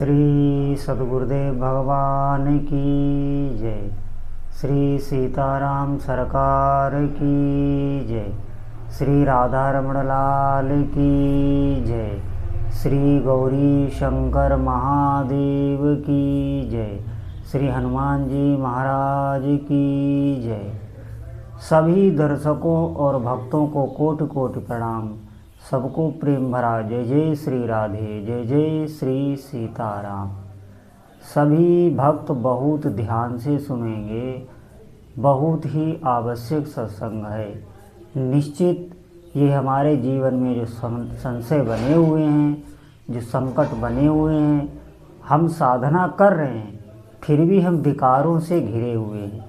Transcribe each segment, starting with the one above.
श्री सद्गुरुदेव भगवान की जय। श्री सीताराम सरकार की जय। श्री राधा रमण लाल की जय। श्री गौरी शंकर महादेव की जय। श्री हनुमान जी महाराज की जय। सभी दर्शकों और भक्तों को कोटि कोटि प्रणाम। सबको प्रेम भरा जय जय श्री राधे, जय जय श्री सीताराम। सभी भक्त बहुत ध्यान से सुनेंगे, बहुत ही आवश्यक सत्संग है। निश्चित ये हमारे जीवन में जो संशय बने हुए हैं, जो संकट बने हुए हैं, हम साधना कर रहे हैं फिर भी हम विकारों से घिरे हुए हैं।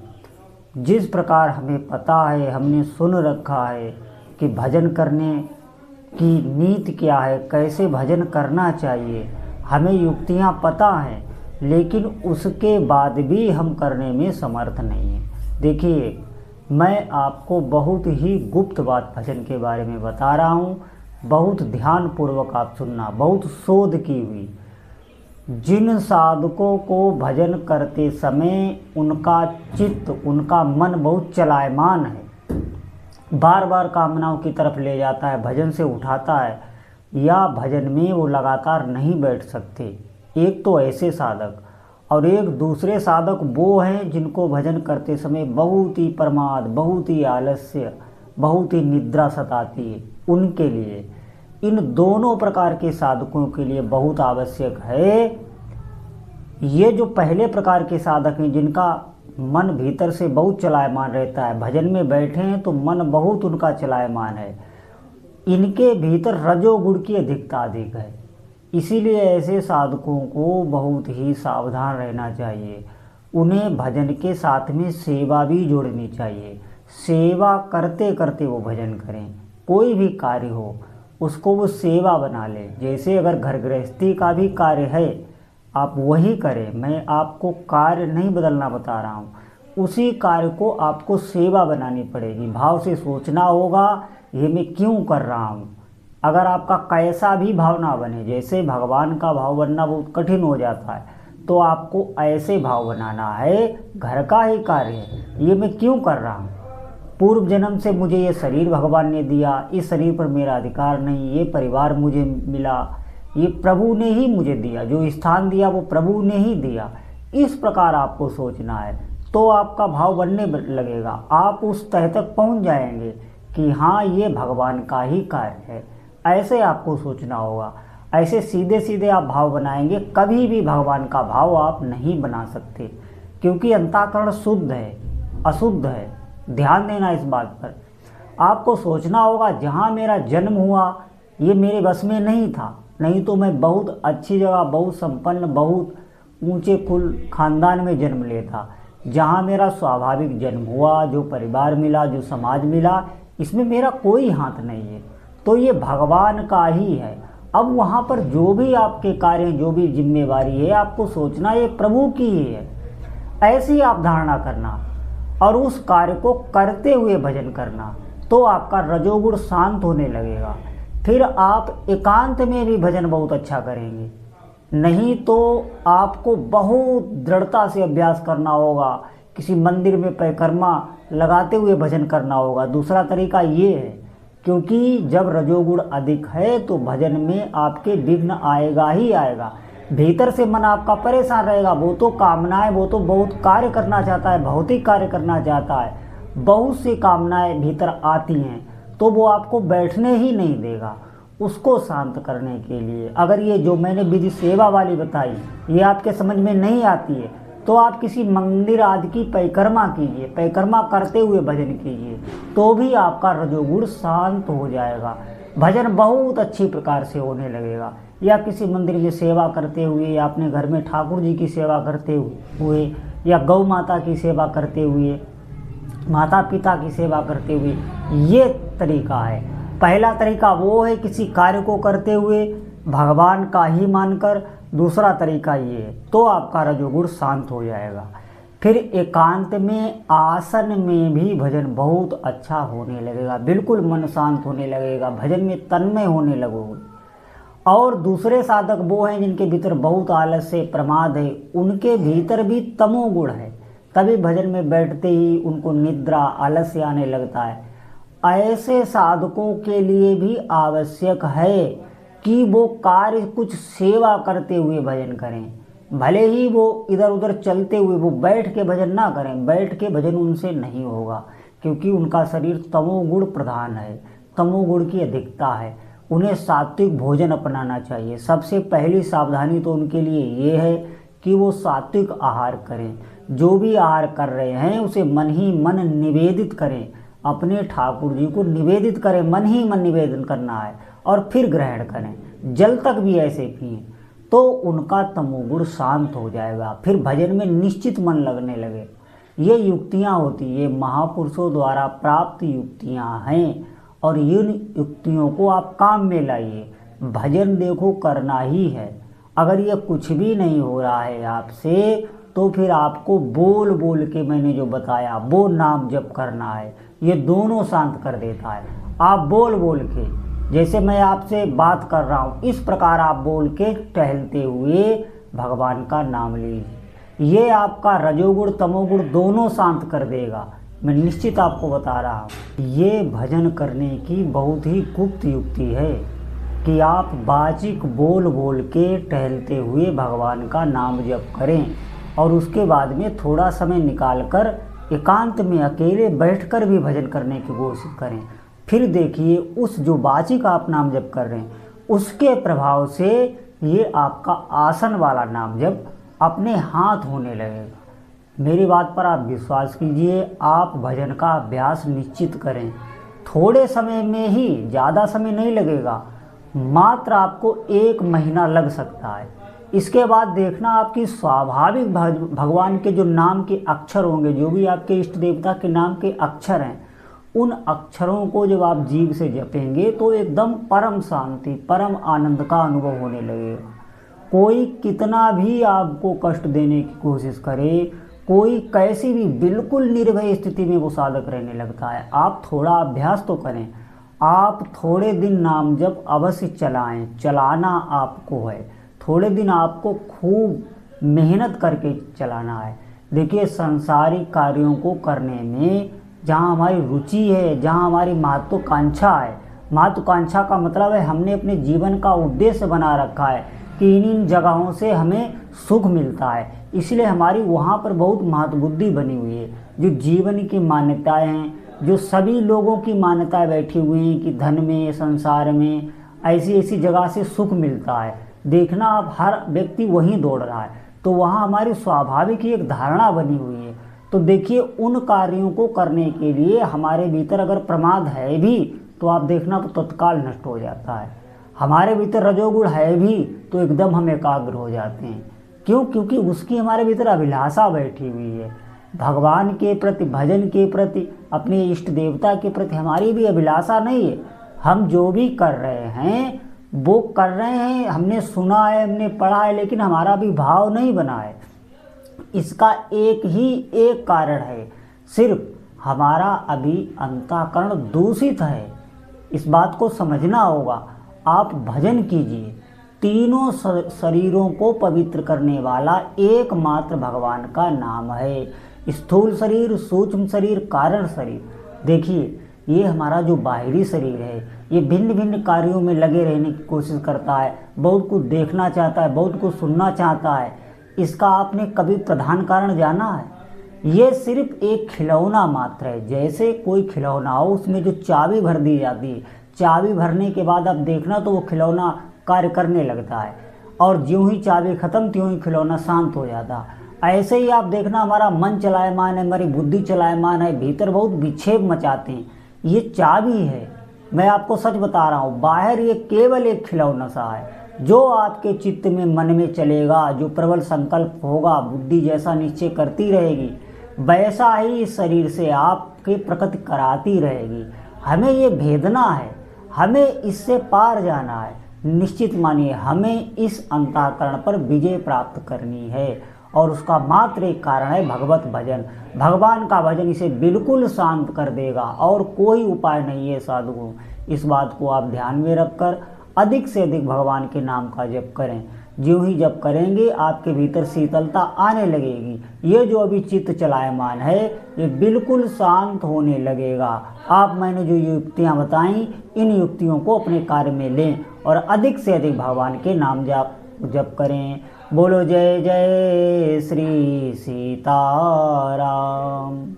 जिस प्रकार हमें पता है, हमने सुन रखा है कि भजन करने की नीति क्या है, कैसे भजन करना चाहिए, हमें युक्तियाँ पता हैं, लेकिन उसके बाद भी हम करने में समर्थ नहीं हैं। देखिए, मैं आपको बहुत ही गुप्त बात भजन के बारे में बता रहा हूँ। बहुत ध्यानपूर्वक आप सुनना, बहुत शोध की हुई। जिन साधकों को भजन करते समय उनका चित्त, उनका मन बहुत चलायमान है, बार बार कामनाओं की तरफ ले जाता है, भजन से उठाता है, या भजन में वो लगातार नहीं बैठ सकते। एक तो ऐसे साधक, और एक दूसरे साधक वो हैं जिनको भजन करते समय बहुत ही प्रमाद, बहुत ही आलस्य, बहुत ही निद्रा सताती है। उनके लिए, इन दोनों प्रकार के साधकों के लिए बहुत आवश्यक है। ये जो पहले प्रकार के साधक हैं, जिनका मन भीतर से बहुत चलायमान रहता है, भजन में बैठे हैं तो मन बहुत उनका चलायमान है, इनके भीतर रजोगुण की अधिकता अधिक है। इसीलिए ऐसे साधकों को बहुत ही सावधान रहना चाहिए। उन्हें भजन के साथ में सेवा भी जोड़नी चाहिए। सेवा करते करते वो भजन करें। कोई भी कार्य हो उसको वो सेवा बना ले। जैसे अगर घर गृहस्थी का भी कार्य है, आप वही करें। मैं आपको कार्य नहीं बदलना बता रहा हूँ, उसी कार्य को आपको सेवा बनानी पड़ेगी। भाव से सोचना होगा, ये मैं क्यों कर रहा हूँ। अगर आपका कैसा भी भाव ना बने, जैसे भगवान का भाव बनना बहुत कठिन हो जाता है, तो आपको ऐसे भाव बनाना है, घर का ही कार्य है, ये मैं क्यों कर रहा हूँ। पूर्व जन्म से मुझे ये शरीर भगवान ने दिया, इस शरीर पर मेरा अधिकार नहीं, ये परिवार मुझे मिला, ये प्रभु ने ही मुझे दिया, जो स्थान दिया वो प्रभु ने ही दिया। इस प्रकार आपको सोचना है, तो आपका भाव बनने लगेगा। आप उस तह तक पहुंच जाएंगे कि हाँ, ये भगवान का ही कार्य है। ऐसे आपको सोचना होगा। ऐसे सीधे सीधे आप भाव बनाएंगे, कभी भी भगवान का भाव आप नहीं बना सकते, क्योंकि अंतःकरण शुद्ध है, अशुद्ध है। ध्यान देना इस बात पर। आपको सोचना होगा, जहाँ मेरा जन्म हुआ ये मेरे बस में नहीं था, नहीं तो मैं बहुत अच्छी जगह, बहुत संपन्न, बहुत ऊंचे कुल खानदान में जन्म लेता। जहाँ मेरा स्वाभाविक जन्म हुआ, जो परिवार मिला, जो समाज मिला, इसमें मेरा कोई हाथ नहीं है, तो ये भगवान का ही है। अब वहाँ पर जो भी आपके कार्य, जो भी जिम्मेवारी है, आपको सोचना ये प्रभु की ही है। ऐसी आप धारणा करना और उस कार्य को करते हुए भजन करना, तो आपका रजोगुण शांत होने लगेगा। फिर आप एकांत में भी भजन बहुत अच्छा करेंगे। नहीं तो आपको बहुत दृढ़ता से अभ्यास करना होगा, किसी मंदिर में परिक्रमा लगाते हुए भजन करना होगा। दूसरा तरीका ये है, क्योंकि जब रजोगुण अधिक है तो भजन में आपके विघ्न आएगा ही आएगा। भीतर से मन आपका परेशान रहेगा। वो तो कामनाएं, वो तो बहुत कार्य करना चाहता है, भौतिक कार्य करना चाहता है, बहुत सी कामनाएं भीतर आती हैं, तो वो आपको बैठने ही नहीं देगा। उसको शांत करने के लिए, अगर ये जो मैंने विधि सेवा वाली बताई ये आपके समझ में नहीं आती है, तो आप किसी मंदिर आदि की परिक्रमा कीजिए, परिक्रमा करते हुए भजन कीजिए, तो भी आपका रजोगुण शांत हो जाएगा। भजन बहुत अच्छी प्रकार से होने लगेगा। या किसी मंदिर की सेवा करते हुए, या अपने घर में ठाकुर जी की सेवा करते हुए, या गौ माता की सेवा करते हुए, माता पिता की सेवा करते हुए, ये तरीका है। पहला तरीका वो है किसी कार्य को करते हुए भगवान का ही मानकर। दूसरा तरीका ये है, तो आपका रजोगुण शांत हो जाएगा। फिर एकांत में, आसन में भी भजन बहुत अच्छा होने लगेगा। बिल्कुल मन शांत होने लगेगा, भजन में तन्मय होने लगोगे। और दूसरे साधक वो हैं जिनके भीतर बहुत आलस्य प्रमाद है, उनके भीतर भी तमोगुण है, तभी भजन में बैठते ही उनको निद्रा आलस्य आने लगता है। ऐसे साधकों के लिए भी आवश्यक है कि वो कार्य कुछ सेवा करते हुए भजन करें, भले ही वो इधर उधर चलते हुए, वो बैठ के भजन ना करें। बैठ के भजन उनसे नहीं होगा, क्योंकि उनका शरीर तमोगुण प्रधान है, तमोगुण की अधिकता है। उन्हें सात्विक भोजन अपनाना चाहिए। सबसे पहली सावधानी तो उनके लिए ये है कि वो सात्विक आहार करें। जो भी आहार कर रहे हैं उसे मन ही मन निवेदित करें, अपने ठाकुर जी को निवेदित करें, मन ही मन निवेदन करना है और फिर ग्रहण करें। जल तक भी ऐसे पिएं तो उनका तमोगुण शांत हो जाएगा, फिर भजन में निश्चित मन लगने लगे। ये युक्तियाँ होती, ये महापुरुषों द्वारा प्राप्त युक्तियाँ हैं और इन युक्तियों को आप काम में लाइए। भजन देखो करना ही है। अगर ये कुछ भी नहीं हो रहा है आपसे, तो फिर आपको बोल बोल के मैंने जो बताया वो नाम जप करना है, ये दोनों शांत कर देता है। आप बोल बोल के, जैसे मैं आपसे बात कर रहा हूँ, इस प्रकार आप बोल के टहलते हुए भगवान का नाम लीजिए। ये आपका रजोगुण तमोगुण दोनों शांत कर देगा, मैं निश्चित आपको बता रहा हूँ। ये भजन करने की बहुत ही गुप्त युक्ति है कि आप बाचिक बोल बोल के टहलते हुए भगवान का नाम जप करें और उसके बाद में थोड़ा समय निकालकर एकांत में अकेले बैठकर भी भजन करने की कोशिश करें। फिर देखिए उस जो बाचिक आप नाम जप कर रहे हैं उसके प्रभाव से ये आपका आसन वाला नाम जप अपने हाथ होने लगेगा। मेरी बात पर आप विश्वास कीजिए, आप भजन का अभ्यास निश्चित करें। थोड़े समय में ही, ज़्यादा समय नहीं लगेगा, मात्र आपको 1 महीना लग सकता है। इसके बाद देखना आपकी स्वाभाविक भगवान के जो नाम के अक्षर होंगे, जो भी आपके इष्ट देवता के नाम के अक्षर हैं, उन अक्षरों को जब आप जीभ से जपेंगे तो एकदम परम शांति, परम आनंद का अनुभव होने लगेगा। कोई कितना भी आपको कष्ट देने की कोशिश करे, कोई कैसी भी बिल्कुल निर्भय स्थिति में वो साधक रहने लगता है। आप थोड़ा अभ्यास तो करें, आप थोड़े दिन नाम जप अवश्य चलाएं, चलाना आपको है। थोड़े दिन आपको खूब मेहनत करके चलाना है। देखिए सांसारिक कार्यों को करने में जहाँ हमारी रुचि है, जहाँ हमारी महत्वाकांक्षा है, महत्वाकांक्षा का मतलब है हमने अपने जीवन का उद्देश्य बना रखा है कि इन जगहों से हमें सुख मिलता है, इसलिए हमारी वहाँ पर बहुत महत्वबुद्धि बनी हुई है। जो जीवन की मान्यताएं हैं, जो सभी लोगों की मान्यताएं बैठी हुई हैं कि धन में, संसार में ऐसी ऐसी जगह से सुख मिलता है, देखना आप हर व्यक्ति वहीं दौड़ रहा है, तो वहाँ हमारी स्वाभाविक ही एक धारणा बनी हुई है। तो देखिए उन कार्यों को करने के लिए हमारे भीतर अगर प्रमाद है भी तो आप देखना तो तत्काल नष्ट हो जाता है। हमारे भीतर रजोगुण है भी तो एकदम हम एकाग्र हो जाते हैं। क्यों? क्योंकि उसकी हमारे भीतर अभिलाषा बैठी हुई है। भगवान के प्रति, भजन के प्रति, अपने इष्ट देवता के प्रति हमारी भी अभिलाषा नहीं है। हम जो भी कर रहे हैं वो कर रहे हैं, हमने सुना है, हमने पढ़ा है, लेकिन हमारा भी भाव नहीं बना है। इसका एक कारण है, सिर्फ हमारा अभी अंतःकरण दूषित है। इस बात को समझना होगा। आप भजन कीजिए, तीनों शरीरों को पवित्र करने वाला एकमात्र भगवान का नाम है। स्थूल शरीर, सूक्ष्म शरीर, कारण शरीर। देखिए ये हमारा जो बाहरी शरीर है ये भिन्न भिन्न कार्यों में लगे रहने की कोशिश करता है, बहुत कुछ देखना चाहता है, बहुत कुछ सुनना चाहता है। इसका आपने कभी प्रधान कारण जाना है? ये सिर्फ एक खिलौना मात्र है। जैसे कोई खिलौना हो, उसमें जो चाबी भर दी जाती है, चाबी भरने के बाद अब देखना तो वो खिलौना कार्य करने लगता है, और ज्यों ही चाबी खत्म त्यों ही खिलौना शांत हो जाता। ऐसे ही आप देखना हमारा मन चलायमान है, हमारी बुद्धि चलायमान है, भीतर बहुत विक्षेप मचाते हैं। ये चाबी है, मैं आपको सच बता रहा हूँ। बाहर ये केवल एक खिलौना सा है। जो आपके चित्त में, मन में चलेगा, जो प्रबल संकल्प होगा, बुद्धि जैसा निश्चय करती रहेगी, वैसा ही इस शरीर से आपके प्रकृति कराती रहेगी। हमें ये भेदना है, हमें इससे पार जाना है। निश्चित मानिए हमें इस अंतःकरण पर विजय प्राप्त करनी है, और उसका मात्र एक कारण है भगवत भजन। भगवान का भजन इसे बिल्कुल शांत कर देगा, और कोई उपाय नहीं है साधुओं। इस बात को आप ध्यान में रखकर अधिक से अधिक भगवान के नाम का जप करें। ज्यों ही जप करेंगे आपके भीतर शीतलता आने लगेगी। ये जो अभी चित्त चलायमान है ये बिल्कुल शांत होने लगेगा। आप मैंने जो युक्तियाँ बताई इन युक्तियों को अपने कार्य में लें और अधिक से अधिक भगवान के नाम जप करें। बोलो जय जय श्री सीताराम।